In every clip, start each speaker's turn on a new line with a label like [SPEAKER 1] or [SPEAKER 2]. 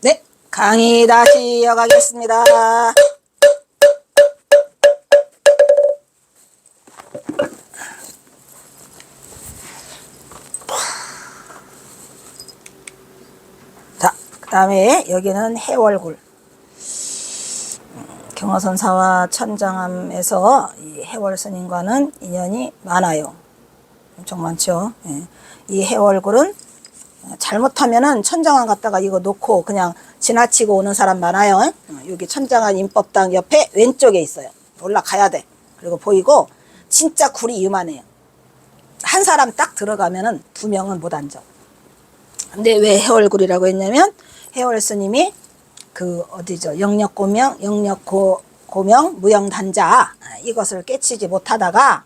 [SPEAKER 1] 네, 강의 다시 이어가겠습니다. 자, 그 다음에 여기는 해월굴. 경허선사와 천장암에서 이 해월 스님과는 인연이 많아요. 엄청 많죠. 예. 이 해월굴은 잘못하면은 천장암 갔다가 이거 놓고 그냥 지나치고 오는 사람 많아요. 여기 천장암 임법당 옆에 왼쪽에 있어요. 올라가야 돼. 그리고 보이고 진짜 굴이 이만해요. 한 사람 딱 들어가면은 두 명은 못 앉아. 근데 왜 해월굴이라고 했냐면 해월 스님이 그 어디죠? 영력고명 무영단자 이것을 깨치지 못하다가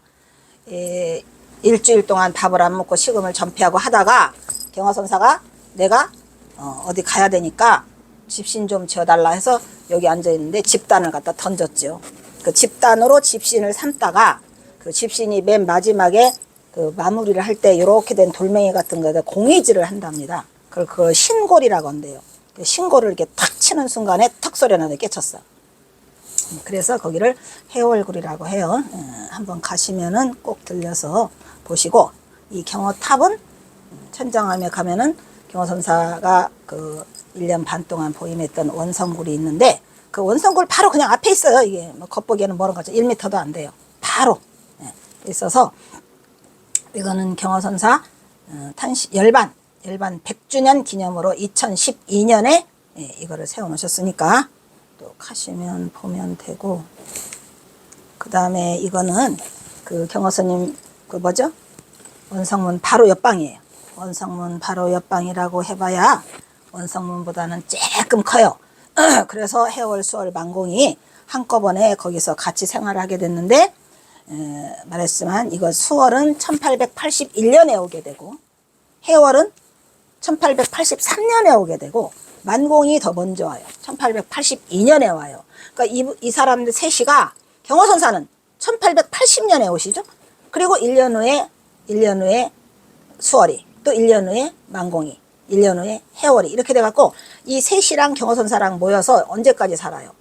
[SPEAKER 1] 일주일 동안 밥을 안 먹고 식음을 전폐하고 하다가 경허선사가 내가 어디 가야 되니까 집신 좀 지어달라 해서 여기 앉아있는데 집단을 갖다 던졌죠. 그 집단으로 집신을 삼다가 그 집신이 맨 마지막에 그 마무리를 할 때 이렇게 된 돌멩이 같은 거에다 공이질을 한답니다. 그걸 신골이라고 한대요. 신골을 이렇게 탁 치는 순간에 턱 소리 나게 깨쳤어. 그래서 거기를 해월굴이라고 해요. 한번 가시면은 꼭 들려서 보시고, 이 경허탑은 천장암에 가면은 경허선사가 그 1년 반 동안 보임했던 원성굴이 있는데 그 원성굴 바로 그냥 앞에 있어요. 이게 뭐 겉보기에는 멀은 거죠. 1m도 안 돼요. 바로 있어서 이거는 경허선사 열반 100주년 기념으로 2012년에 이거를 세워놓으셨으니까 또 가시면 보면 되고, 그 다음에 이거는 그 경허스님 그 뭐죠? 원성문 바로 옆방이에요. 원성문 바로 옆방이라고 해봐야 원성문보다는 조금 커요. 그래서 해월, 수월, 만공이 한꺼번에 거기서 같이 생활을 하게 됐는데 말했지만 이거 수월은 1881년에 오게 되고 해월은 1883년에 오게 되고 만공이 더 먼저 와요. 1882년에 와요. 그러니까 이 사람들 셋이가 경허선사는 1880년에 오시죠. 그리고 1년 후에 수월이, 또 1년 후에 만공이, 1년 후에 해월이 이렇게 돼갖고 이 셋이랑 경허선사랑 모여서 언제까지 살아요?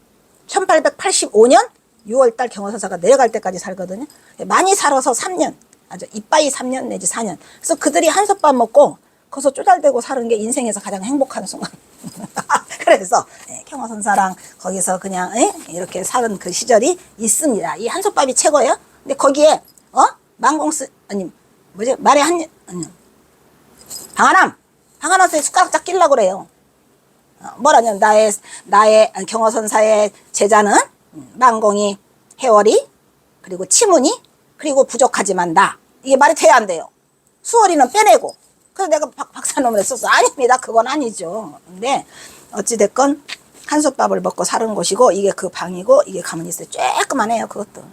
[SPEAKER 1] 1885년 6월달 경허선사가 내려갈 때까지 살거든요. 많이 살아서 3년, 아주 이빠이 3년 내지 4년. 그래서 그들이 한솥밥 먹고 거기서 쪼잘대고 사는 게 인생에서 가장 행복한 순간. 그래서 경허선사랑 거기서 그냥 이렇게 사는 그 시절이 있습니다. 이 한솥밥이 최고예요. 근데 거기에 만공스 아니 뭐지 말에 아니 방아남스에 숟가락 짝 끼려고 그래요. 뭐라냐면 나의 경허선사의 제자는 만공이, 해월이, 그리고 치문이, 그리고 부족하지만 나. 이게 말이 돼야 안 돼요. 수월이는 빼내고. 그래서 내가 박사놈을 했었어. 아닙니다. 그건 아니죠. 근데 어찌됐건 한솥밥을 먹고 사는 곳이고 이게 그 방이고 이게 가만히 있어요. 쬐끄만해요. 그것도.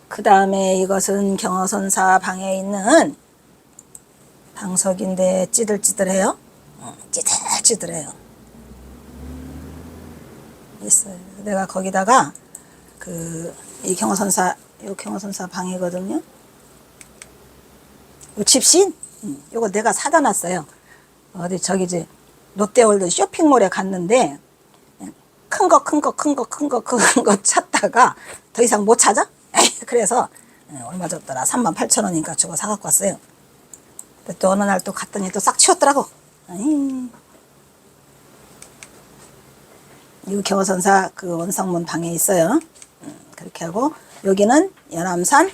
[SPEAKER 1] 그 다음에 이것은 경허선사 방에 있는 방석인데 찌들찌들해요. 찌들찌들해요. 있어요. 내가 거기다가 이 경허선사 방이거든요. 요 집신 요거 내가 사다 놨어요. 어디 저기 롯데월드 쇼핑몰에 갔는데 큰 거 찾다가 더 이상 못 찾아? 그래서 얼마 줬더라? 38,000원인가 주고 사갖고 왔어요. 또 어느 날 또 갔더니 또 싹 치웠더라고. 이 경허선사 그 원성문 방에 있어요. 그렇게 하고 여기는 연암산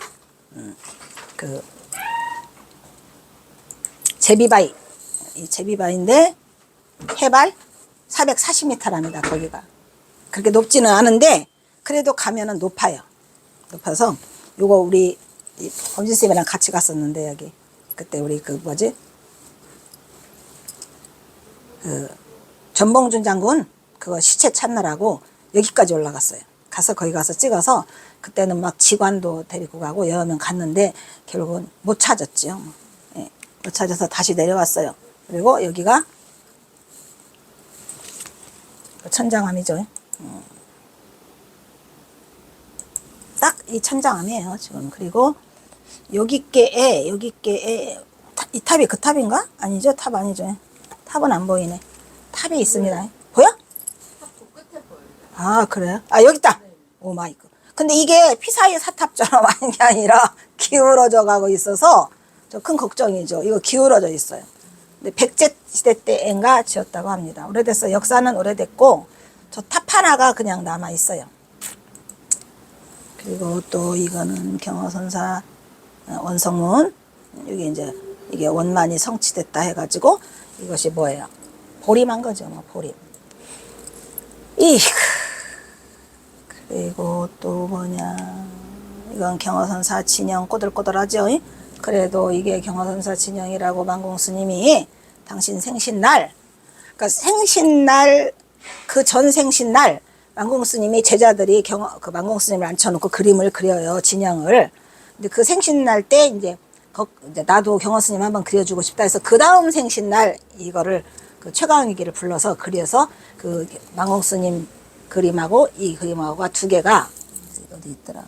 [SPEAKER 1] 그 제비바위, 이 제비바위인데 해발 440m랍니다. 거기가 그렇게 높지는 않은데 그래도 가면은 높아요. 높아서 요거 우리 범진쌤이랑 같이 갔었는데 여기 그때 우리 그 뭐지 그 전봉준 장군 그거 시체 찾느라고 여기까지 올라갔어요. 가서 거기 가서 찍어서 그때는 막 직관도 데리고 가고 여러 명 갔는데 결국은 못 찾았죠. 못 찾아서 다시 내려왔어요. 그리고 여기가 천장암이죠. 딱 이 천장암이에요 지금. 그리고 여기께에 이 탑이 그 탑인가? 아니죠. 탑 아니죠. 탑은 안 보이네. 탑이 있습니다. 보여?
[SPEAKER 2] 탑도 끝에 보여요.
[SPEAKER 1] 아, 그래요? 아, 여기 있다. 오 마이 갓. 근데 이게 피사의 사탑처럼 하는 게 아니라 기울어져 가고 있어서 저 큰 걱정이죠. 이거 기울어져 있어요. 근데 백제 시대 때인가 지었다고 합니다. 오래됐어요. 역사는 오래됐고 저 탑 하나가 그냥 남아 있어요. 그리고 또 이거는 경허선사 원성문. 여기 이제 이게 원만이 성취됐다 해가지고 이것이 뭐예요? 보림한 거죠. 뭐 보림. 그리고 또 뭐냐, 이건 경허선사 진영 꼬들꼬들하죠. 그래도 이게 경허선사 진영이라고 만공스님이 당신 생신날, 그러니까 생신날, 그 전 생신날 만공스님이 제자들이 그 만공스님을 앉혀놓고 그림을 그려요. 진영을. 근데 그 생신날 때 이제 나도 경허스님 한번 그려주고 싶다 해서 그 다음 생신날 이거를 그 최강위기를 불러서 그려서 그 만공스님 그림하고 이 그림하고가 두 개가 어디 있더라.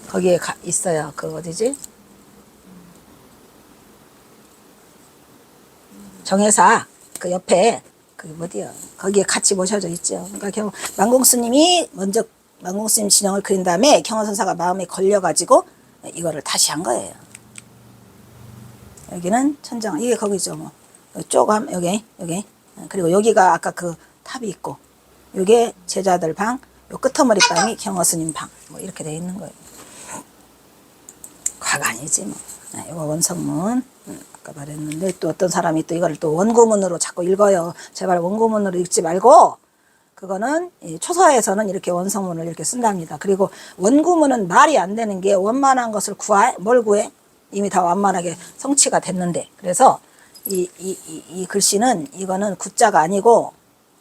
[SPEAKER 1] 거기에 있어요. 그 어디지? 정회사 그 옆에 그 어디요? 거기에 같이 모셔져 있죠. 그러니까 만공스님이 먼저 만공스님 진영을 그린 다음에 경허선사가 마음에 걸려가지고 이거를 다시 한 거예요. 여기는 천장, 이게 거기죠. 뭐 쪼감 여기 그리고 여기가 아까 그 탑이 있고, 요게 제자들 방, 요 끄트머리 방이 경허스님 방, 뭐 이렇게 돼 있는 거예요. 과가 아니지 뭐. 이거 원성문. 아까 말했는데 또 어떤 사람이 또 이거를 또 원고문으로 자꾸 읽어요. 제발 원고문으로 읽지 말고, 그거는 초서에서는 이렇게 원성문을 이렇게 쓴답니다. 그리고 원고문은 말이 안 되는 게 원만한 것을 뭘 구해? 이미 다 완만하게 성취가 됐는데. 그래서 이 글씨는 이거는 구자가 아니고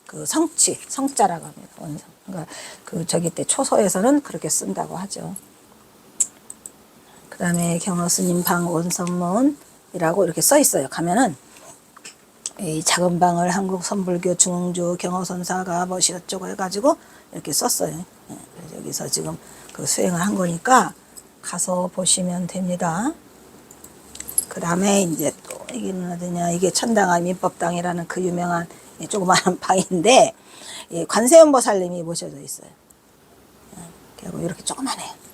[SPEAKER 1] 그 성자라고 합니다. 원성. 그러니까 그 저기 때 초서에서는 그렇게 쓴다고 하죠. 그 다음에 경허스님 방 원성문이라고 이렇게 써 있어요. 가면은 이 작은 방을 한국 선불교 중흥주 경허선사가 뭐시 어쩌고 해가지고 이렇게 썼어요. 그래서 여기서 지금 그 수행을 한 거니까 가서 보시면 됩니다. 그 다음에 이제 또 이게는 어디냐, 이게 천당암 민법당이라는 그 유명한 조그마한 방인데 관세음보살님이 모셔져 있어요. 그리고 이렇게 조그만해요.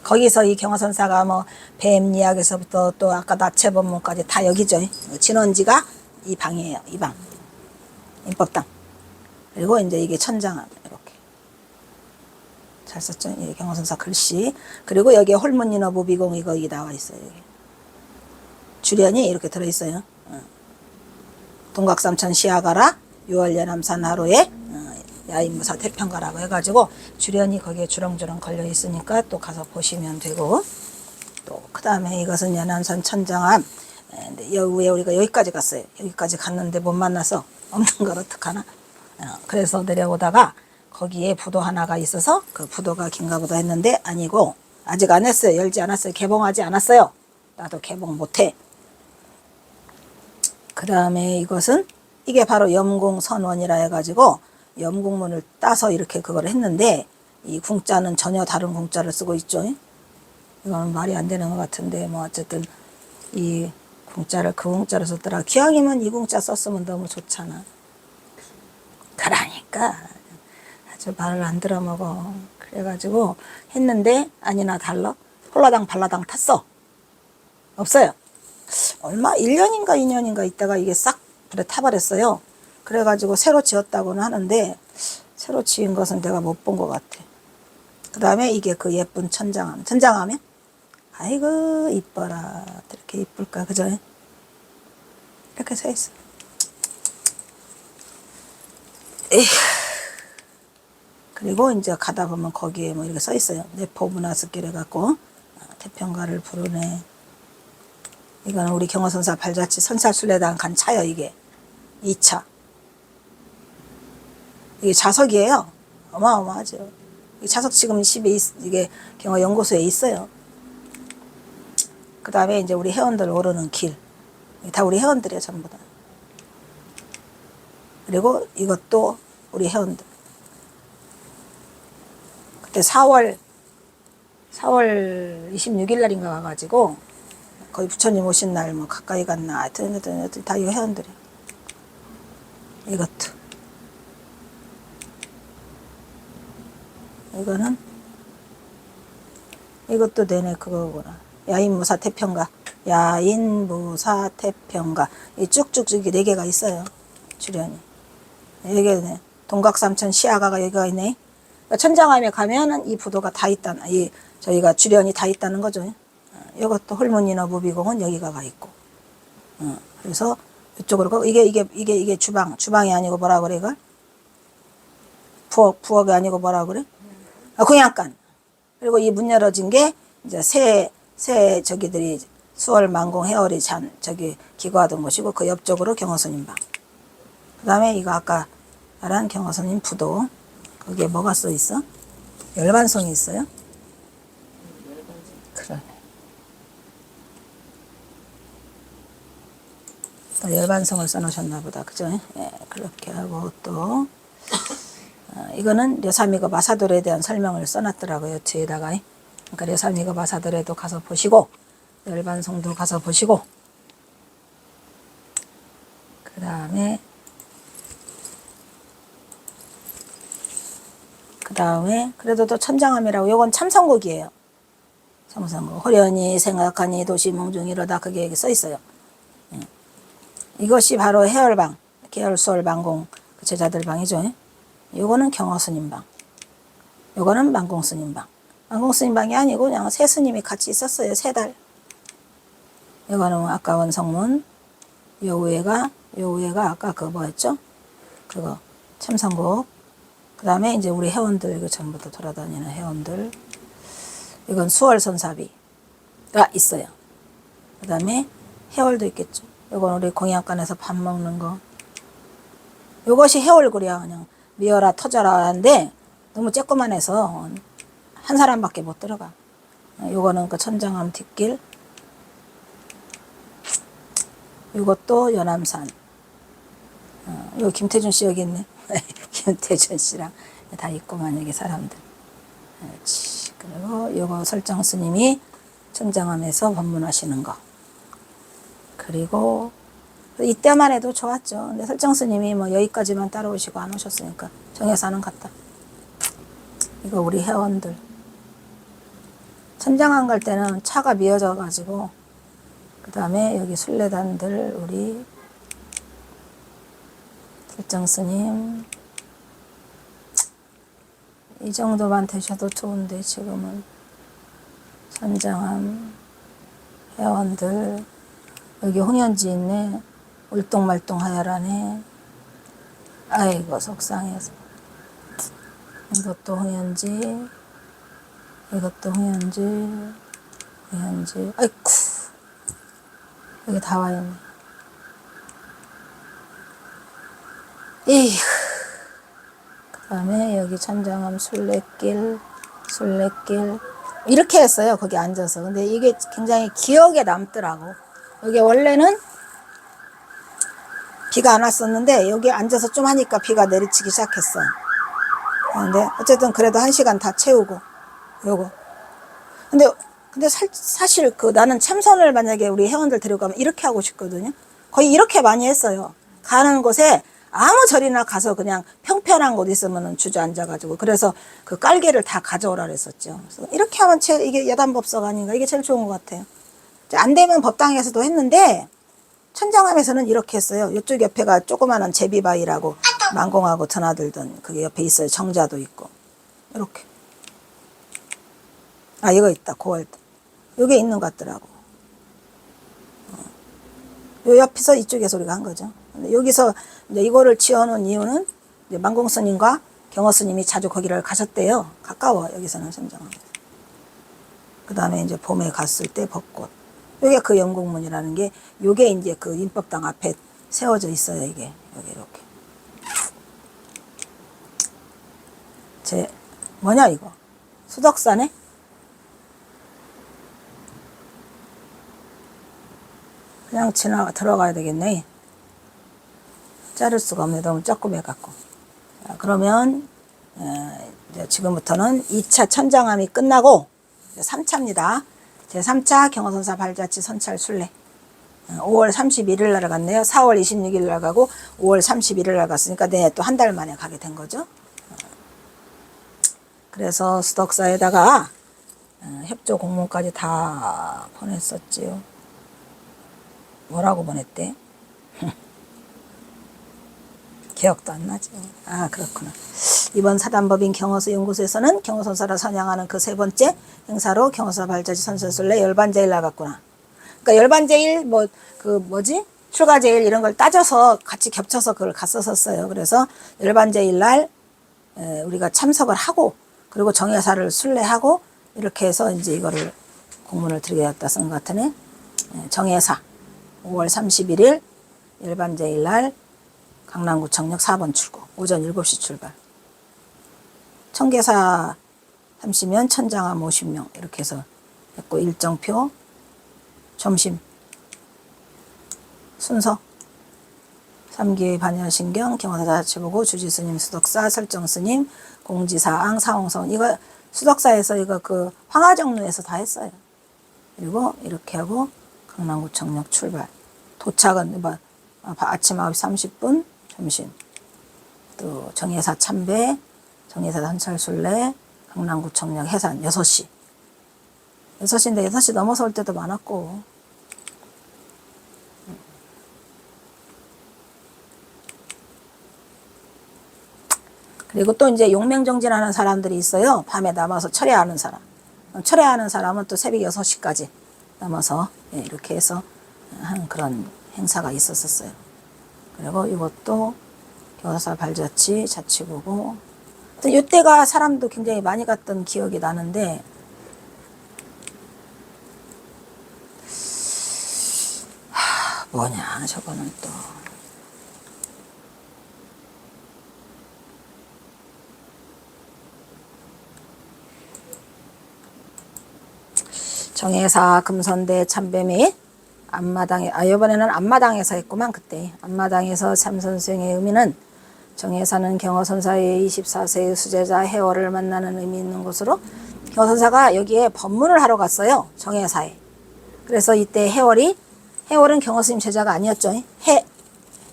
[SPEAKER 1] 거기서 이 경허선사가 뭐 뱀 이야기에서부터 또 아까 나체법문까지 다 여기죠. 진원지가 이 방이에요. 이 방. 민법당. 그리고 이제 이게 천장암. 이렇게. 잘 썼죠? 예, 경허선사 글씨. 그리고 여기에 홀문인어 무비공 이거 나와 있어요. 여기. 주련이 이렇게 들어있어요. 동각삼천 시아가라 6월 연암산 하루에 야인무사 태평가라고 해가지고 주련이 거기에 주렁주렁 걸려 있으니까 또 가서 보시면 되고, 또 그 다음에 이것은 연암산 천장암. 왜 우리가 여기까지 갔어요. 여기까지 갔는데 못 만나서 없는 걸 어떡하나. 그래서 내려오다가 거기에 부도 하나가 있어서 그 부도가 긴가 보다 했는데 아니고, 아직 안 했어요. 열지 않았어요. 개봉하지 않았어요. 나도 개봉 못해. 그 다음에 이것은 이게 바로 염공선원이라 해가지고 염공문을 따서 이렇게 그걸 했는데, 이 궁자는 전혀 다른 궁자를 쓰고 있죠. 이거는 말이 안 되는 것 같은데 뭐 어쨌든 이 궁자를 그 궁자를 썼더라. 기왕이면 이 궁자 썼으면 너무 좋잖아. 그러니까 아주 말을 안 들어먹어. 그래가지고 했는데 아니나 달라 홀라당 발라당 탔어. 없어요. 얼마 1년인가 2년인가 있다가 이게 싹 불에 타버렸어요. 그래가지고 새로 지었다고는 하는데 새로 지은 것은 내가 못 본 것 같아. 그 다음에 이게 그 예쁜 천장암이야? 아이고 이뻐라. 이렇게 이쁠까 그죠? 이렇게 서 있어. 에휴. 그리고 이제 가다 보면 거기에 뭐 이렇게 써 있어요. 내포문화스길 해갖고 태평가를 부르네. 이거는 우리 경허선사 발자취 선살순례당 간 차요. 이게 2차. 이게 자석이에요. 어마어마하죠. 이 자석 지금 집에 이게 경허연구소에 있어요. 그 다음에 이제 우리 회원들 오르는 길. 다 우리 회원들이에요. 전부 다. 그리고 이것도 우리 회원들. 그때 4월 26일 날인가 와가지고 거의 부처님 오신 날 뭐 가까이 갔나 하여튼 다 이거 회원들이. 이것도 이거는 이것도 내내 그거구나. 야인무사 태평가. 야인무사 태평가. 이 쭉쭉쭉이 4개가 있어요. 주련이. 여기 동각삼천 시아가가 여기가 있네. 그러니까 천장암에 가면은 이 부도가 다 있다는, 이 저희가 주련이 다 있다는 거죠. 이것도 홀문이나 무비공은 여기가 가 있고. 그래서 이쪽으로 가고 이게 주방이 아니고 뭐라 그래 이걸? 부엌이 아니고 뭐라 그래? 공양간. 그리고 이 문 열어진 게 이제 새 저기들이 수월 만공 해월이 저기 기거하던 곳이고 그 옆쪽으로 경허스님 방. 그 다음에 이거 아까 말한 경허스님 부도. 거기에 뭐가 써 있어? 열반성이 있어요? 그러네. 또 열반성을 써놓으셨나 보다. 그죠? 예, 그렇게 하고 또 이거는 려사미거 마사돌에 대한 설명을 써놨더라고요. 뒤에다가. 그러니까 려사미거 마사돌에도 가서 보시고 열반성도 가서 보시고 그 다음에 그래도 또 천장암이라고 요건 참선곡이에요. 참선곡. 호련히 생각하니 도시몽중 이러다 그게 여기 써 있어요. 이것이 바로 해열방, 계열수월 만공 그 제자들 방이죠. 요거는 경허스님 방. 요거는 만공스님 방. 만공스님 방이 아니고 그냥 세 스님이 같이 있었어요. 3달. 요거는 아까 원성문. 요 위에가 아까 그거 뭐였죠? 그거 참선곡. 그 다음에 이제 우리 회원들, 이거 전부 다 돌아다니는 회원들. 이건 수월선사비가 있어요. 그 다음에 해월도 있겠죠. 이건 우리 공양간에서 밥 먹는 거. 이것이 해월굴이야. 그냥 미어라 터져라 하는데 너무 쬐끄만해서 한 사람밖에 못 들어가. 요거는 그 천장암 뒷길. 요것도 연암산. 요 김태준 씨 여기 있네. 김태준 씨랑 다 있구만 여기 사람들. 그리고 요거 설정 스님이 천장암에서 법문하시는 거. 그리고 이때만 해도 좋았죠. 근데 설정 스님이 뭐 여기까지만 따라오시고 안 오셨으니까 정해사는 갔다. 이거 우리 회원들. 천장암 갈 때는 차가 미어져 가지고 그 다음에 여기 순례단들 우리 설정 스님 이 정도만 되셔도 좋은데 지금은 천장암 회원들 여기 홍연지 있네. 울뚱말뚱 하여라네. 아이고 속상해서. 이것도 홍연지 이것도 홍연지 아이쿠 여기 다 와있네. 에휴. 그 다음에 여기 천장암 순례길 이렇게 했어요. 거기 앉아서. 근데 이게 굉장히 기억에 남더라고. 여기 원래는 비가 안 왔었는데 여기 앉아서 좀 하니까 비가 내리치기 시작했어. 근데 어쨌든 그래도 1시간 다 채우고 요거. 근데 사실 그 나는 참선을 만약에 우리 회원들 데려가면 이렇게 하고 싶거든요. 거의 이렇게 많이 했어요. 가는 곳에 아무 절이나 가서 그냥 평평한 곳 있으면 주저앉아가지고 그래서 그 깔개를 다 가져오라 그랬었죠. 그래서 이렇게 하면 이게 여단법석 아닌가 이게 제일 좋은 것 같아요. 안 되면 법당에서도 했는데 천장암에서는 이렇게 했어요. 이쪽 옆에가 조그마한 제비바위라고 만공하고 드나들던 그게 옆에 있어요. 정자도 있고 이렇게. 아 이거 있다. 고월도. 요게 있는 것 같더라고. 요 옆에서 이쪽에 소리가 한 거죠. 근데 여기서 이제 이거를 지어놓은 이유는 이제 만공스님과 경허스님이 자주 거기를 가셨대요. 가까워 여기서는 천장암. 그 다음에 이제 봄에 갔을 때 벚꽃. 요게 그 영국문이라는 게 요게 이제 그 인법당 앞에 세워져 있어요. 이게 여기 이렇게. 뭐냐 이거? 수덕사네? 그냥 들어가야 되겠네. 자를 수가 없네. 너무 조그매갖고. 그러면 이제 지금부터는 2차 천장암이 끝나고 3차입니다. 제3차 경허선사 발자취 선찰 순례 5월 31일 날 갔네요. 4월 26일 날 가고 5월 31일 날 갔으니까 내년 또 한 달 만에 가게 된 거죠. 그래서 수덕사에다가 협조 공문까지 다 보냈었지요. 뭐라고 보냈대? 기억도 안 나죠. 아, 그렇구나. 이번 사단법인 경허서 연구소에서는 경허선사를 선양하는 그 세 번째 행사로 경허선사 발자취 선설순례 열반제일 나갔구나. 그러니까 열반제일 출가제일 이런 걸 따져서 같이 겹쳐서 그걸 갔었어요. 그래서 열반제일 날 우리가 참석을 하고 그리고 정예사를 순례하고 이렇게 해서 이제 이거를 공문을 드리게 됐다 쓴 것 같으네. 정예사 5월 31일 열반제일 날 강남구청역 4번 출구 오전 7시 출발. 청계사 30명 천장암 50명 이렇게 해서 했고 일정표 점심 순서 3기 반야신경 경허사 자치보고 주지스님 수덕사 설정스님 공지사항 사홍선 이거 수덕사에서 이거 그 황하정루에서 다 했어요. 그리고 이렇게 하고 강남구청역 출발. 도착은 아침 9시 30분 점심. 또 정예사 참배, 정예사 선찰순례, 강남구청역 해산 6시. 6시인데 6시 넘어서 올 때도 많았고. 그리고 또 이제 용맹정진하는 사람들이 있어요. 밤에 남아서 철야하는 사람. 철야하는 사람은 또 새벽 6시까지 남아서 이렇게 해서 하는 그런 행사가 있었어요. 그리고 이것도 경허사 발자취 자치구고. 이때가 사람도 굉장히 많이 갔던 기억이 나는데 뭐냐 저거는 또. 정예사 금선대 참배 및 앞마당에 이번에는 앞마당에서 했구만. 그때 앞마당에서 참선수행의 의미는 정예사는 경허선사의 24세의 수제자 해월을 만나는 의미 있는 곳으로 경허선사가 여기에 법문을 하러 갔어요. 정예사에. 그래서 이때 해월은 경허스님 제자가 아니었죠.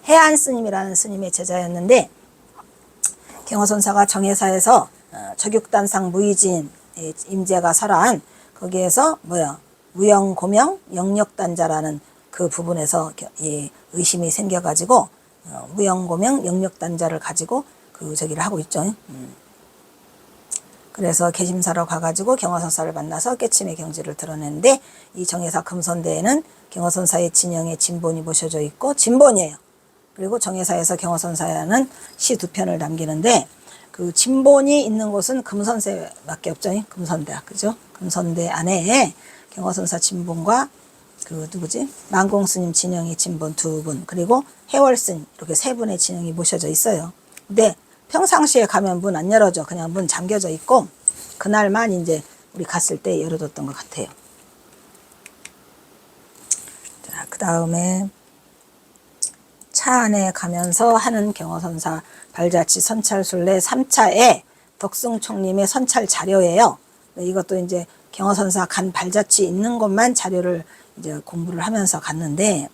[SPEAKER 1] 해안 스님이라는 스님의 제자였는데 경허선사가 정예사에서 적육단상 무의진 임재가 설한 거기에서 무영고명 영력단자라는 그 부분에서 의심이 생겨가지고 무영고명 영력단자를 가지고 저기를 하고 있죠. 그래서 개심사로 가가지고 경허선사를 만나서 깨침의 경지를 드러냈는데 이 정예사 금선대에는 경허선사의 진영에 진본이 모셔져 있고 진본이에요. 그리고 정예사에서 경허선사는 시 2편을 남기는데 그 진본이 있는 곳은 금선대밖에 없죠. 금선대, 그죠? 금선대 안에 경허선사 진본과 만공스님 진영의 진본 2분 그리고 해월스님 이렇게 3분의 진영이 모셔져 있어요. 근데 평상시에 가면 문 안 열어줘. 그냥 문 잠겨져 있고 그날만 이제 우리 갔을 때 열어뒀던 것 같아요. 자, 그 다음에 차 안에 가면서 하는 경허선사 발자취 선찰순례 3차에 덕승총님의 선찰 자료예요. 이것도 이제 경허선사 간 발자취 있는 것만 자료를 이제 공부를 하면서 갔는데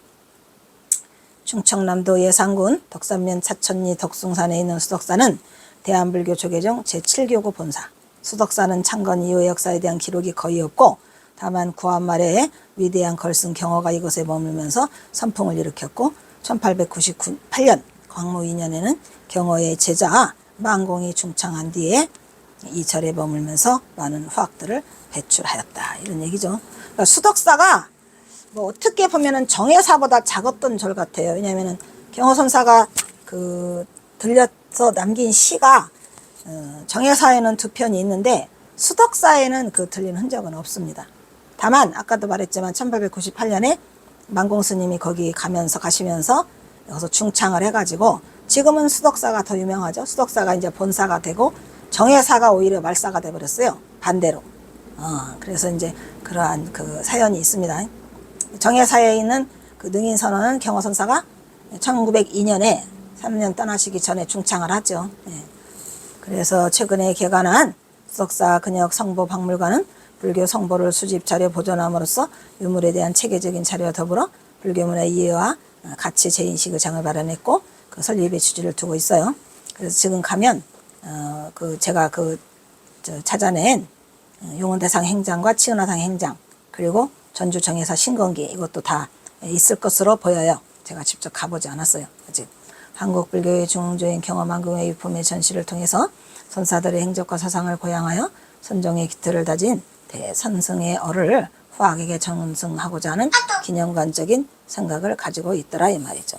[SPEAKER 1] 충청남도 예산군 덕산면 차천리 덕숭산에 있는 수덕사는 대한불교 조계종 제7교구 본사. 수덕사는 창건 이후의 역사에 대한 기록이 거의 없고 다만 구한 말에 위대한 걸승 경허가 이곳에 머물면서 선풍을 일으켰고 1898년 광무 2년에는 경허의 제자 만공이 중창한 뒤에 이 절에 머물면서 많은 화학들을 배출하였다. 이런 얘기죠. 그러니까 수덕사가 어떻게 보면은 정예사보다 작았던 절 같아요. 왜냐면은 경허선사가 들려서 남긴 시가 정예사에는 2편이 있는데 수덕사에는 들린 흔적은 없습니다. 다만 아까도 말했지만 1898년에 만공스님이 거기 가시면서 여기서 중창을 해가지고 지금은 수덕사가 더 유명하죠. 수덕사가 이제 본사가 되고 정예사가 오히려 말사가 돼버렸어요. 반대로. 그래서 이제 그러한 사연이 있습니다. 정예사에 있는 능인선원은 경허선사가 1902년에 3년 떠나시기 전에 중창을 하죠. 그래서 최근에 개관한 수덕사 근역 성보 박물관은 불교 성보를 수집 자료 보존함으로써 유물에 대한 체계적인 자료와 더불어 불교문화의 이해와 가치 재인식의 장을 마련했고 그 설립의 취지를 두고 있어요. 그래서 지금 가면 제가 찾아낸 용원대상 행장과 치은화상 행장 그리고 전주 정예사 신건기 이것도 다 있을 것으로 보여요. 제가 직접 가보지 않았어요. 아직. 한국 불교의 중흥조인 경험한금의 유품의 전시를 통해서 선사들의 행적과 사상을 고양하여 선종의 기틀을 다진 대선승의 어를 후학에게 전승하고자 하는 기념관적인 생각을 가지고 있더라 이 말이죠.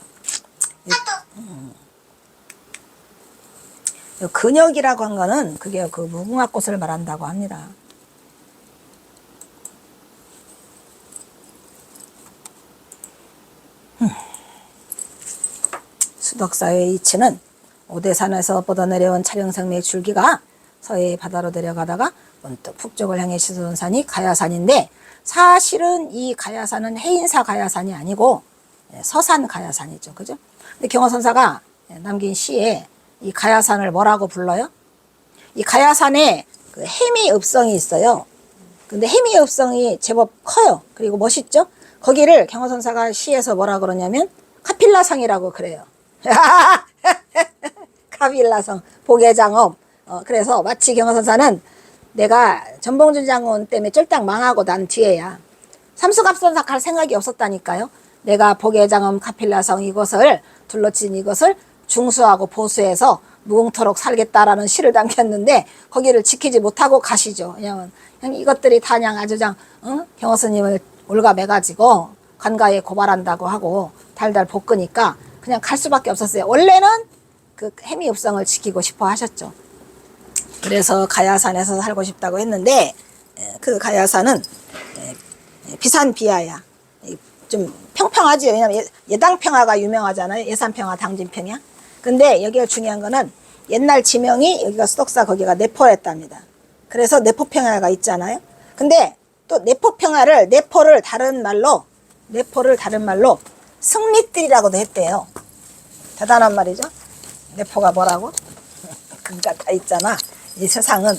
[SPEAKER 1] 근역이라고 한 거는 그게 그 무궁화꽃을 말한다고 합니다. 수덕사의 이치는 오대산에서 뻗어내려온 차량생명의 줄기가 서해의 바다로 내려가다가 문득 북쪽을 향해 치솟은 산이 가야산인데 사실은 이 가야산은 해인사 가야산이 아니고 서산 가야산이죠. 그죠? 근데 경화선사가 남긴 시에 이 가야산을 뭐라고 불러요? 이 가야산에 그 해미읍성이 있어요. 근데 해미읍성이 제법 커요. 그리고 멋있죠? 거기를 경화선사가 시에서 뭐라 그러냐면 카필라성이라고 그래요. 카필라성, 복외장엄. 그래서 마치 경화선사는 내가 전봉준 장군 때문에 쫄딱 망하고 난 뒤에야 삼수갑선삭 할 생각이 없었다니까요. 내가 복외장엄 카필라성 이것을 둘러친 이것을 중수하고 보수해서 무궁토록 살겠다라는 시를 담겼는데 거기를 지키지 못하고 가시죠. 그냥 이것들이 다 그냥 아주 경호스님을 올가매가지고 관가에 고발한다고 하고 달달 볶으니까 그냥 갈 수밖에 없었어요. 원래는 그 해미읍성을 지키고 싶어 하셨죠. 그래서 가야산에서 살고 싶다고 했는데 그 가야산은 비산비야야. 좀 평평하지. 왜냐면 예당평화가 유명하잖아요. 예산평화, 당진평야. 근데 여기가 중요한 거는 옛날 지명이 여기가 수덕사 거기가 내포했답니다. 그래서 내포평야가 있잖아요. 근데 또 내포를 다른 말로 승리뜰이라고도 했대요. 대단한 말이죠. 내포가 뭐라고? 그러니까 다 있잖아. 이 세상은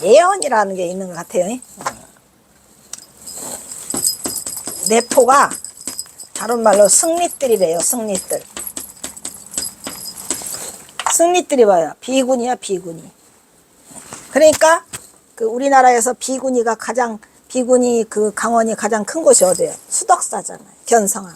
[SPEAKER 1] 예언이라는 게 있는 것 같아요. 내포가 다른 말로 승리뜰이래요. 승리뜰. 승리뜰이 뭐야? 비구니야, 비구니. 그러니까 그 우리나라에서 비구니 그 강원이 가장 큰 곳이 어디예요? 수덕사잖아요. 견성암.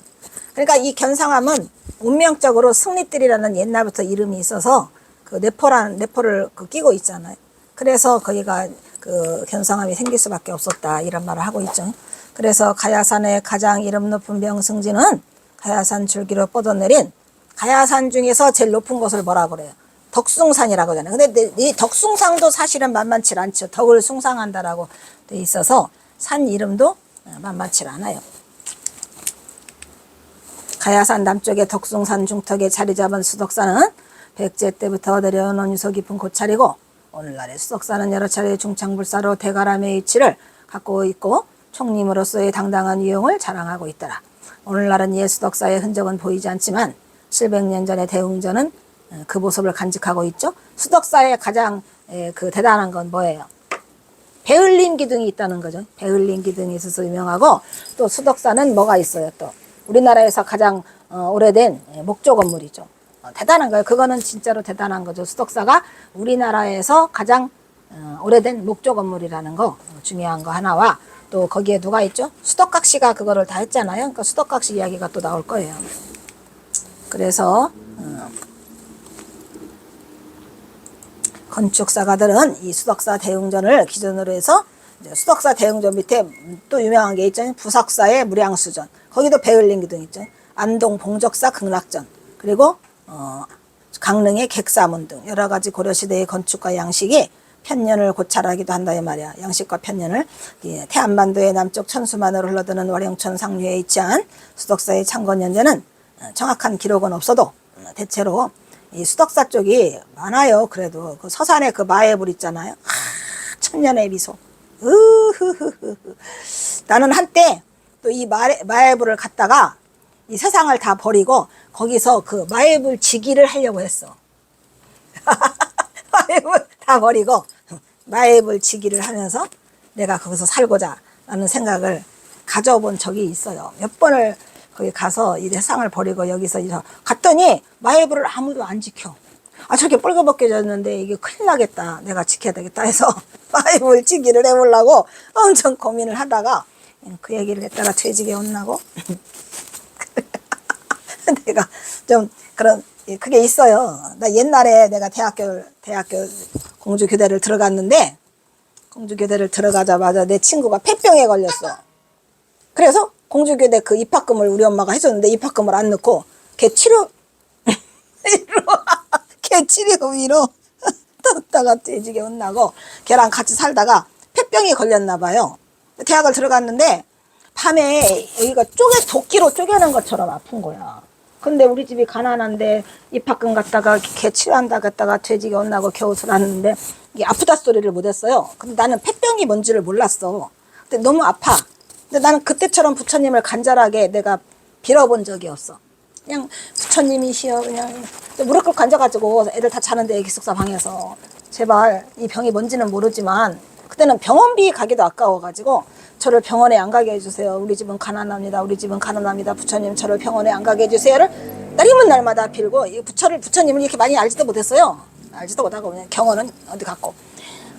[SPEAKER 1] 그러니까 이 견성암은 운명적으로 승리뜰이라는 옛날부터 이름이 있어서 그 내포를 끼고 있잖아요. 그래서 거기가 그 견성암이 생길 수밖에 없었다 이런 말을 하고 있죠. 그래서 가야산의 가장 이름 높은 명승지는 가야산 줄기로 뻗어내린 가야산 중에서 제일 높은 곳을 뭐라 그래요? 덕숭산이라고 하잖아요. 근데 이 덕숭산도 사실은 만만치 않죠. 덕을 숭상한다라고 돼 있어서 산 이름도 만만치 않아요. 가야산 남쪽의 덕숭산 중턱에 자리 잡은 수덕사는 백제 때부터 내려오는 유서 깊은 고찰이고 오늘날의 수덕사는 여러 차례 중창불사로 대가람의 위치를 갖고 있고 총림으로서의 당당한 위용을 자랑하고 있더라. 오늘날은 옛 수덕사의 흔적은 보이지 않지만 700년 전의 대웅전은 그 모습을 간직하고 있죠. 수덕사의 가장 그 대단한 건 뭐예요? 배을림 기둥이 있다는 거죠. 배을림 기둥이 있어서 유명하고 또 수덕사는 뭐가 있어요? 또 우리나라에서 가장 오래된 목조 건물이죠. 대단한 거예요. 그거는 진짜로 대단한 거죠. 수덕사가 우리나라에서 가장 오래된 목조 건물이라는 거 중요한 거 하나와 또 거기에 누가 있죠? 수덕각시가 그거를 다 했잖아요. 그러니까 수덕각시 이야기가 또 나올 거예요. 그래서 건축사가들은 이 수덕사 대웅전을 기준으로 해서 수덕사 대웅전 밑에 또 유명한 게 있잖아요. 부석사의 무량수전. 거기도 배을림 기둥 있죠. 안동 봉적사 극락전. 그리고 강릉의 객사문 등 여러 가지 고려시대의 건축과 양식이 편년을 고찰하기도 한다 이 말이야. 양식과 편년을 태안반도의 남쪽 천수만으로 흘러드는 월영천 상류에 위치한 수덕사의 창건연대는 정확한 기록은 없어도 대체로 이 수덕사 쪽이 많아요. 그래도 그 서산에 그 마애불 있잖아요. 천년의 미소. 나는 한때 또 이 마애불을 갖다가 이 세상을 다 버리고 거기서 그 마애불 지기를 하려고 했어. 마애불 다 버리고 마애불 지기를 하면서 내가 거기서 살고자 라는 생각을 가져본 적이 있어요. 몇 번을 거기 가서 이 세상을 버리고 여기서 갔더니 마예불을 아무도 안 지켜. 아, 저렇게 뻘겋게 이게 큰일 나겠다. 내가 지켜야 되겠다 해서 마예불 지기를 해보려고 엄청 고민을 하다가 그 얘기를 했다가 퇴직에 혼나고 내가 좀 그런 그게 있어요. 나 옛날에 내가 대학교 공주교대를 들어갔는데 공주교대를 들어가자마자 내 친구가 폐병에 걸렸어. 그래서 공주교대 그 입학금을 우리 엄마가 해줬는데 입학금을 안 넣고 걔 치료 걔 치료비로 떴다가 퇴직에 혼나고 걔랑 같이 살다가 폐병이 걸렸나 봐요. 대학을 들어갔는데 밤에 여기가 도끼로 쪼개는 것처럼 아픈 거야. 근데 우리 집이 가난한데 입학금 갖다가 걔 치료한다 갔다가 퇴직에 혼나고 겨우 들어왔는데 이게 아프다 소리를 못했어요. 근데 나는 폐병이 뭔지를 몰랐어. 근데 너무 아파. 근데 나는 그때처럼 부처님을 간절하게 내가 빌어본 적이 없어. 그냥 부처님이시여 그냥 무릎 꿇고 앉아가지고 애들 다 자는데 애기 숙사 방에서 제발 이 병이 뭔지는 모르지만 그때는 병원비 가기도 아까워가지고 저를 병원에 안 가게 해주세요. 우리 집은 가난합니다. 우리 집은 가난합니다. 부처님 저를 병원에 안 가게 해주세요를 날이면 날마다 빌고 부처님을 이렇게 많이 알지도 못했어요. 알지도 못하고 그냥 경원은 어디 갔고.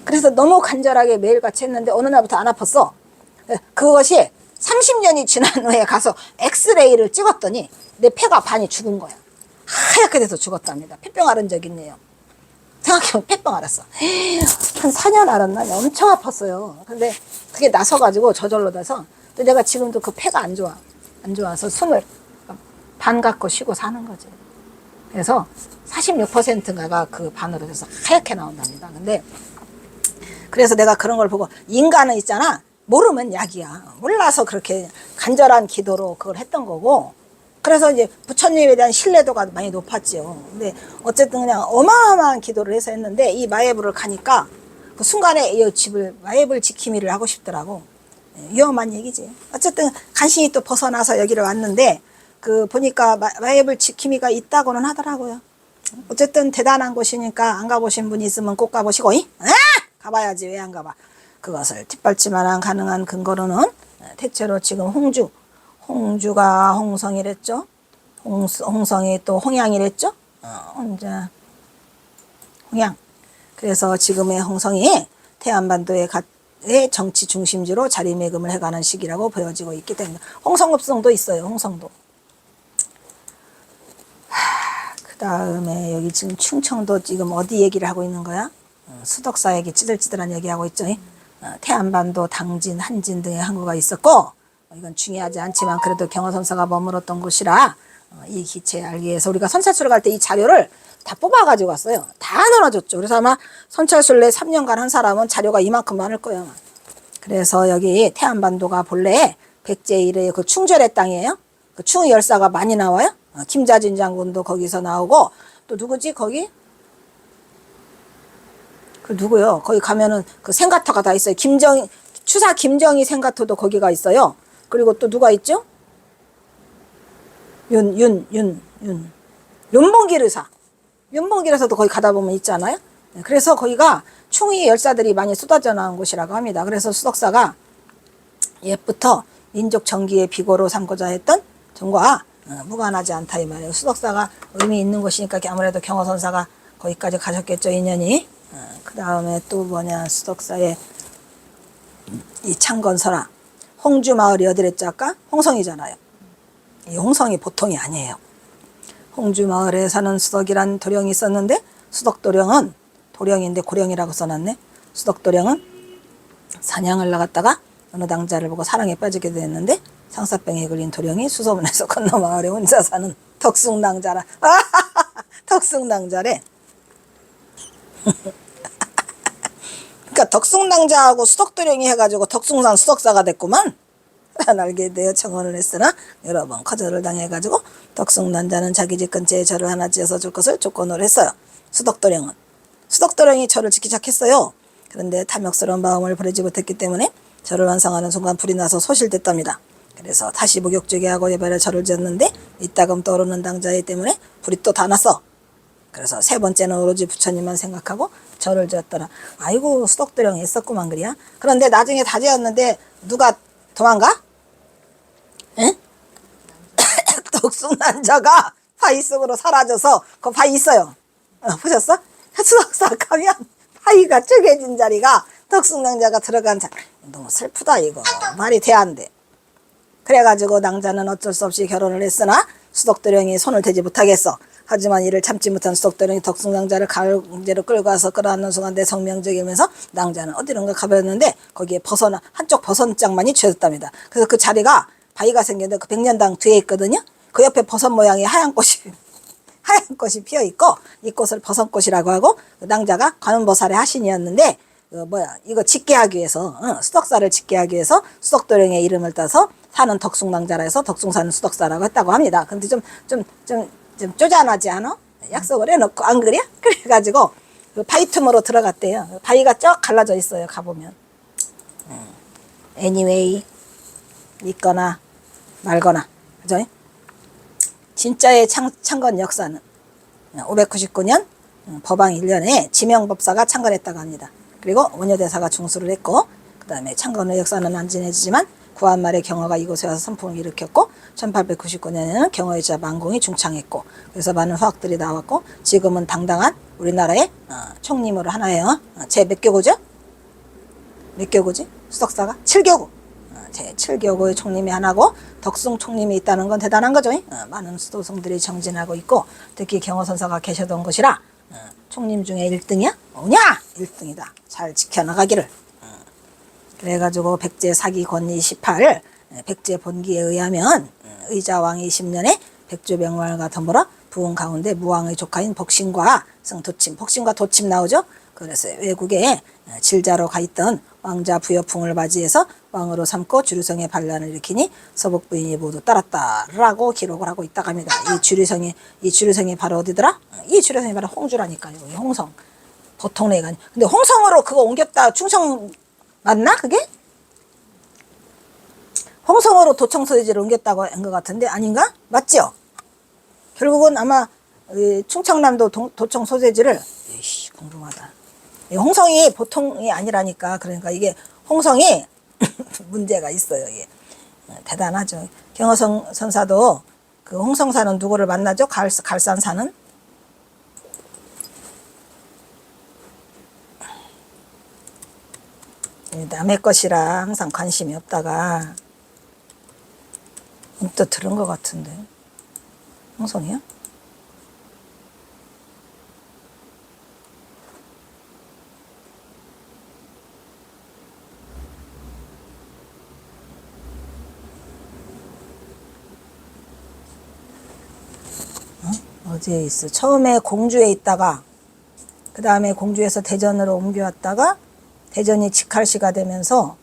[SPEAKER 1] 그래서 너무 간절하게 매일같이 했는데 어느 날부터 안 아팠어. 그것이 30년이 지난 후에 가서 엑스레이를 찍었더니 내 폐가 반이 죽은 거야. 하얗게 돼서 죽었답니다. 폐병 앓은 적 있네요. 생각해보면 폐병 앓았어. 한 4년 앓았나? 엄청 아팠어요. 근데 그게 나서가지고 저절로 돼서 또 내가 지금도 그 폐가 안 좋아. 안 좋아서 숨을 반 갖고 쉬고 사는 거지. 그래서 46%가 그 반으로 돼서 하얗게 나온답니다. 근데 그래서 내가 그런 걸 보고 인간은 있잖아. 모르면 약이야. 몰라서 그렇게 간절한 기도로 그걸 했던 거고 그래서 이제 부처님에 대한 신뢰도가 많이 높았지요. 근데 어쨌든 그냥 어마어마한 기도를 해서 했는데 이 마예불을 가니까 그 순간에 이 집을 마예불 지킴이를 하고 싶더라고. 위험한 얘기지. 어쨌든 간신히 또 벗어나서 여기를 왔는데 그 보니까 마예불 지킴이가 있다고는 하더라고요. 어쨌든 대단한 곳이니까 안 가보신 분이 있으면 꼭 가보시고 가봐야지 왜 안 가봐. 그것을 뒷받침하는 가능한 근거로는 대체로 지금 홍주가 홍성이랬죠. 홍성이 또 홍양이랬죠. 혼자 홍양. 그래서 지금의 홍성이 태안반도의 정치 중심지로 자리매김을 해가는 시기라고 보여지고 있기 때문에 홍성읍성도 있어요. 홍성도. 그 다음에 여기 지금 충청도 지금 어디 얘기를 하고 있는 거야? 수덕사 얘기 찌들찌들한 얘기하고 있죠. 태안반도, 당진, 한진 등의 항구가 있었고 이건 중요하지 않지만 그래도 경허선사가 머물었던 곳이라 이 기체 알기 위해서 우리가 선찰수를 갈 때 이 자료를 다 뽑아가지고 왔어요. 다 넣어줬죠. 그래서 아마 선찰술래 3년간 한 사람은 자료가 이만큼 많을 거예요. 그래서 여기 태안반도가 본래 백제1의 그 충절의 땅이에요. 그 충의열사가 많이 나와요. 김자진 장군도 거기서 나오고 또 누구지 거기? 그 누구요? 거기 가면은 그 생가터가 다 있어요. 추사 김정희 생가터도 거기가 있어요. 그리고 또 누가 있죠? 윤봉길 의사도 거기 가다 보면 있잖아요. 그래서 거기가 충의 열사들이 많이 쏟아져 나온 곳이라고 합니다. 그래서 수덕사가 옛부터 민족 정기의 비고로 삼고자 했던 점과 무관하지 않다 이 말이에요. 수덕사가 의미 있는 곳이니까 아무래도 경허선사가 거기까지 가셨겠죠. 인연이. 그 다음에 또 뭐냐 수덕사의 이 창건설화 홍주 마을이 어디랬죠 아까? 홍성이잖아요. 이 홍성이 보통이 아니에요. 홍주 마을에 사는 수덕이란 도령이 있었는데 수덕도령은 도령인데 고령이라고 써놨네. 수덕도령은 사냥을 나갔다가 어느 당자를 보고 사랑에 빠지게 됐는데 상사병에 걸린 도령이 수소문에서 건너 마을에 혼자 사는 덕숭낭자라. 덕숭낭자래. 그러니까 덕숭낭자하고 수덕도령이 해가지고 덕숭산 수덕사가 됐구만. 안 알게 되어 청원을 했으나 여러 번 거절을 당해가지고 덕숭낭자는 자기 집 근처에 절을 하나 지어서 줄 것을 조건으로 했어요. 수덕도령이 절을 짓기 시작했어요. 그런데 탐욕스러운 마음을 버리지 못했기 때문에 절을 완성하는 순간 불이 나서 소실됐답니다. 그래서 다시 목욕제게 하고 예발에 절을 지었는데 이따금 떠오르는 당자에 때문에 불이 또 다 났어. 그래서 세 번째는 오로지 부처님만 생각하고 절을 지었더라. 아이고 수덕도령 애썼구만 그래야. 그런데 나중에 다 지었는데 누가 도망가? 응? 덕숭난자가 바위 속으로 사라져서 그 바위 있어요. 보셨어? 수덕사 가면 바위가 쪼개진 자리가 덕숭난자가 들어간 자리. 너무 슬프다 이거. 말이 돼 안 돼. 그래가지고 낭자는 어쩔 수 없이 결혼을 했으나 수덕도령이 손을 대지 못하겠어. 하지만 이를 참지 못한 수덕도령이 덕숭낭자를 강제로 끌고 와서 끌어안는 순간 내 성명적이면서 낭자는 어디론가 가버렸는데 거기에 한쪽 버선장만이 죄졌답니다. 그래서 그 자리가 바위가 생겼는데 그 백년당 뒤에 있거든요. 그 옆에 버선 모양의 하얀 꽃이 피어 있고 이 꽃을 버선꽃이라고 하고 그 낭자가 관음보살의 하신이었는데 이거 짓게 하기 위해서 수덕사를 짓게 하기 위해서 수덕도령의 이름을 따서 사는 덕숭낭자라 해서 덕숭사는 수덕사라고 했다고 합니다. 근데 좀 쪼잔하지 않아? 약속을 해놓고 안 그래? 그래가지고 그 바위 틈으로 들어갔대요. 바위가 쭉 갈라져 있어요. 가보면. anyway 믿거나 말거나 그죠? 진짜의 창건 역사는 599년 법왕 1년에 지명법사가 창건했다고 합니다. 그리고 원효대사가 중수를 했고 그 다음에 창건의 역사는 안 지내지만 구한말에 경허가 이곳에 와서 선풍을 일으켰고 1899년에는 경허의 자 만공이 중창했고 그래서 많은 화학들이 나왔고 지금은 당당한 우리나라의 총림으로 하나예요. 제 몇 교구죠? 몇 교구지? 수덕사가 7교구. 제 7교구의 총림이 하나고 덕숭 총림이 있다는 건 대단한 거죠. 많은 수도승들이 정진하고 있고 특히 경허선사가 계셔던 곳이라 총림 중에 1등이야? 뭐냐? 1등이다. 잘 지켜나가기를. 그래가지고 백제 사기 권위 18 백제 본기에 의하면 의자왕이 10년에 백조병war과 더불어 부흥 가운데 무왕의 조카인 복신과 승도침 복신과 도침 나오죠. 그래서 외국에 질자로 가 있던 왕자 부여풍을 맞이해서 왕으로 삼고 주류성의 반란을 일으키니 서북 부인이 모두 따랐다라고 기록을 하고 있다고 합니다. 이 주류성이 바로 어디더라? 이 주류성이 바로 홍주라니까요. 홍성. 보통 내가 아니. 근데 홍성으로 그거 옮겼다 충청 맞나 그게? 홍성으로 도청 소재지를 옮겼다고 한 것 같은데 아닌가? 맞죠? 결국은 아마 충청남도 도청 소재지를 궁금하다. 홍성이 보통이 아니라니까. 그러니까 이게 홍성이 문제가 있어요. 이게 대단하죠. 경허선사도 그 홍성사는 누구를 만나죠? 갈산사는 남의 것이라 항상 관심이 없다가 또 들은 것 같은데 홍성이야? 어디에 있어? 처음에 공주에 있다가 그 다음에 공주에서 대전으로 옮겨왔다가 대전이 직할시가 되면서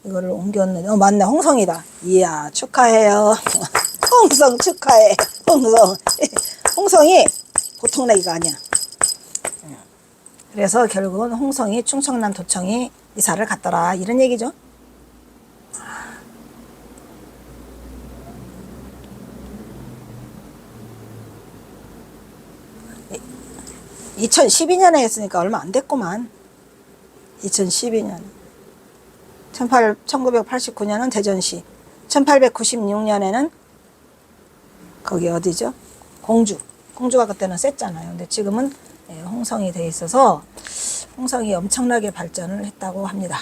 [SPEAKER 1] 이거를 옮겼는데 맞네 홍성이다. 이야 축하해요. 홍성 축하해. 홍성이 보통 나이가 아니야. 그래서 결국은 홍성이 충청남 도청이 이사를 갔더라 이런 얘기죠. 2012년에 했으니까 얼마 안 됐구만. 2012년. 1989년은 대전시. 1896년에는 거기 어디죠? 공주. 공주가 그때는 셌잖아요. 근데 지금은 홍성이 돼 있어서 홍성이 엄청나게 발전을 했다고 합니다.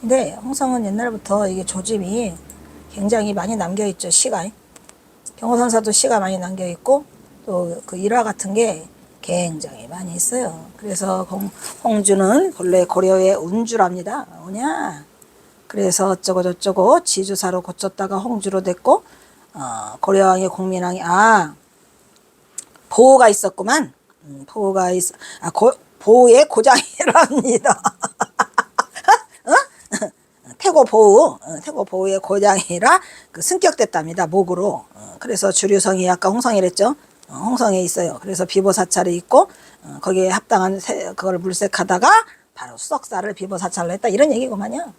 [SPEAKER 1] 근데 홍성은 옛날부터 이게 조짐이 굉장히 많이 남겨 있죠. 시가. 경허선사도 시가 많이 남겨 있고 또 그 일화 같은 게 굉장히 많이 있어요. 그래서 홍주는 본래 고려의 운주랍니다. 뭐냐? 그래서 어쩌고 저쩌고 지주사로 고쳤다가 홍주로 됐고 고려왕의 공민왕이 보호가 있었구만. 보호가 있어. 보호의 고장이랍니다. 태고 보호의 고장이라 그 승격됐답니다. 목으로. 그래서 주류성이 아까 홍성이랬죠. 홍성에 있어요. 그래서 비보사찰이 있고 거기에 합당한 그걸 물색하다가 바로 수덕사를 비보사찰로 했다 이런 얘기구만요.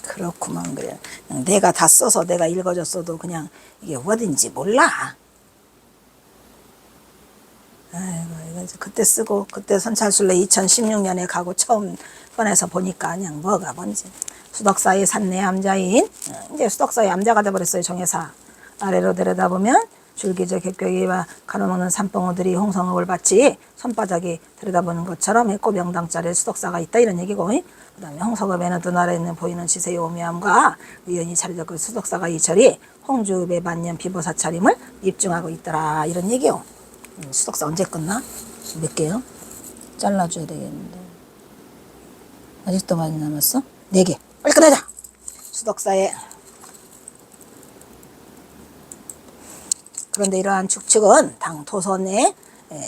[SPEAKER 1] 그렇구만. 그래. 내가 다 써서 내가 읽어줬어도 그냥 이게 어딘지 몰라. 아이고, 이거 이제 그때 쓰고, 그때 선찰술래 2016년에 가고 처음 꺼내서 보니까 그냥 뭐가 뭔지. 수덕사의 산내 암자인, 이제 수덕사의 암자가 돼버렸어요, 정해사. 아래로 내려다보면 줄기저 객격이와 가로막는 산봉우들이 홍성읍을 받지 손바닥이 들여다보는 것처럼 했고 명당자리에 수덕사가 있다 이런 얘기고, 그 다음에 홍성읍에는 두 나라에 있는 보이는 지세의 오묘함과 의연히 차려져 그 수덕사가 이철이 홍주읍의 만년 비보사차림을 입증하고 있더라 이런 얘기요. 수덕사 언제 끝나? 몇 개요? 잘라줘야 되겠는데 아직도 많이 남았어? 4개. 빨리 끝내자. 수덕사의 그런데 이러한 축측은 당 토선의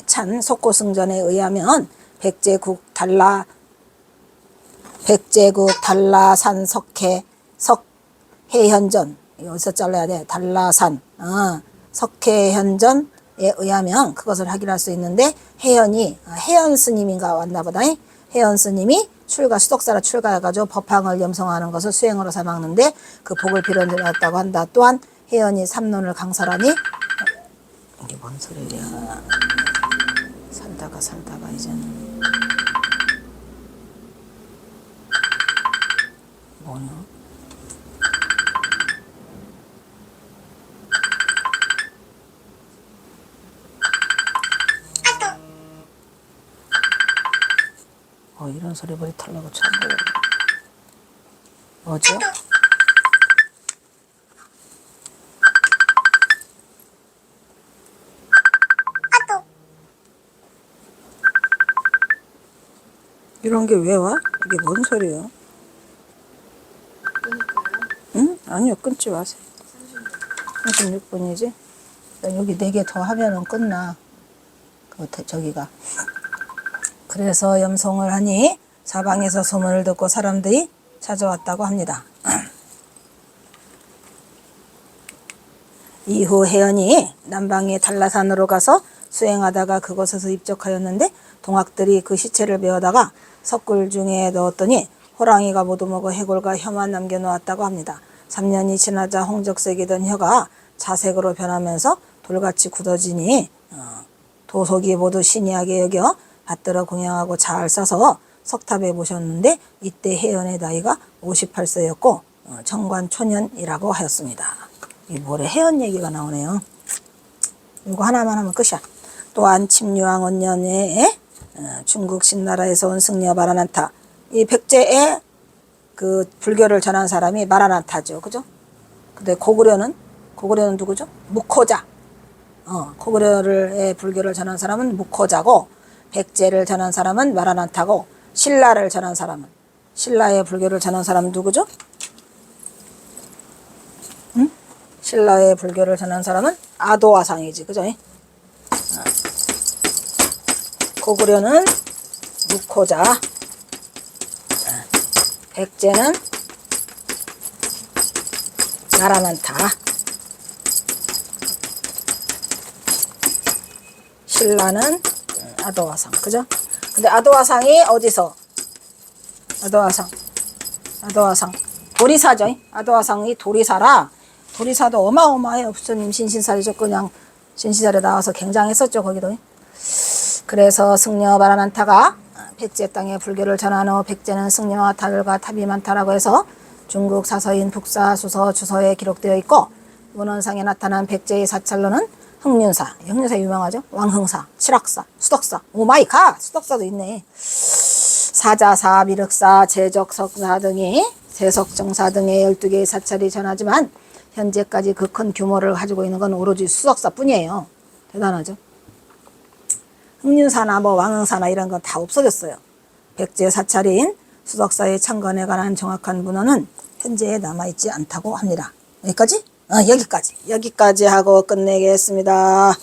[SPEAKER 1] 찬 속고승전에 의하면 백제국 달라산 석해현전 여기서 잘라야 돼. 달라산 석해현전에 의하면 그것을 확인할 수 있는데 해연 스님인가 왔나 보다. 해연 스님이 수덕사라 출가해가지고 법황을 염성하는 것을 수행으로 삼았는데 그 복을 빌어주었다고 한다. 또한 해연이 삼론을 강설하니 이게 뭔 소리야. 살다가 이제는 뭐냐. 이런 소리 머리 털라고 처음 보여. 뭐죠? 이런 게 왜 와? 이게 뭔 소리야? 응? 아니요, 끊지 마세요. 36분이지? 여기 4개 더 하면은 끝나. 저기가. 그래서 염송을 하니 사방에서 소문을 듣고 사람들이 찾아왔다고 합니다. 이후 해연이 남방의 달라산으로 가서 수행하다가 그곳에서 입적하였는데 동학들이 그 시체를 베어다가 석굴 중에 넣었더니 호랑이가 모두 먹어 해골과 혀만 남겨놓았다고 합니다. 3년이 지나자 홍적색이던 혀가 자색으로 변하면서 돌같이 굳어지니 도속이 모두 신이하게 여겨 받들어 공양하고 잘 써서 석탑에 모셨는데 이때 해연의 나이가 58세였고 정관초년이라고 하였습니다. 이 뭐래 해연 얘기가 나오네요. 이거 하나만 하면 끝이야. 또한 침유왕원년에 중국 신나라에서 온 승려 마라난타, 이 백제의 그 불교를 전한 사람이 마라난타죠, 그죠? 근데 고구려는 누구죠? 묵호자. 고구려의 불교를 전한 사람은 묵호자고, 백제를 전한 사람은 마라난타고, 신라를 전한 사람은, 신라의 불교를 전한 사람은 누구죠? 응? 신라의 불교를 전한 사람은 아도화상이지, 그죠? 고구려는 묵호자, 백제는 마라난타, 신라는 아도화상, 그죠? 근데 아도화상이 어디서? 아도화상 도리사죠. 아도화상이 도리사라. 도리사도 어마어마해요. 부처님 신신살이죠. 그냥 신신살에 나와서 굉장했었죠, 거기도. 그래서 승려 마라난타가 백제 땅에 불교를 전한 후 백제는 승려와 달과 탑이 많다라고 해서 중국 사서인 북사수서 주서에 기록되어 있고, 문헌상에 나타난 백제의 사찰로는 흥륜사 유명하죠. 왕흥사, 칠학사, 수덕사, 오마이갓, 수덕사도 있네. 사자사, 미륵사, 제적석사 등이 세석정사 등의 12개의 사찰이 전하지만 현재까지 그 큰 규모를 가지고 있는 건 오로지 수덕사뿐이에요. 대단하죠. 흥륜사나 왕흥사나 이런 건 다 없어졌어요. 백제 사찰인 수덕사의 창건에 관한 정확한 문헌은 현재에 남아있지 않다고 합니다. 여기까지? 여기까지 하고 끝내겠습니다.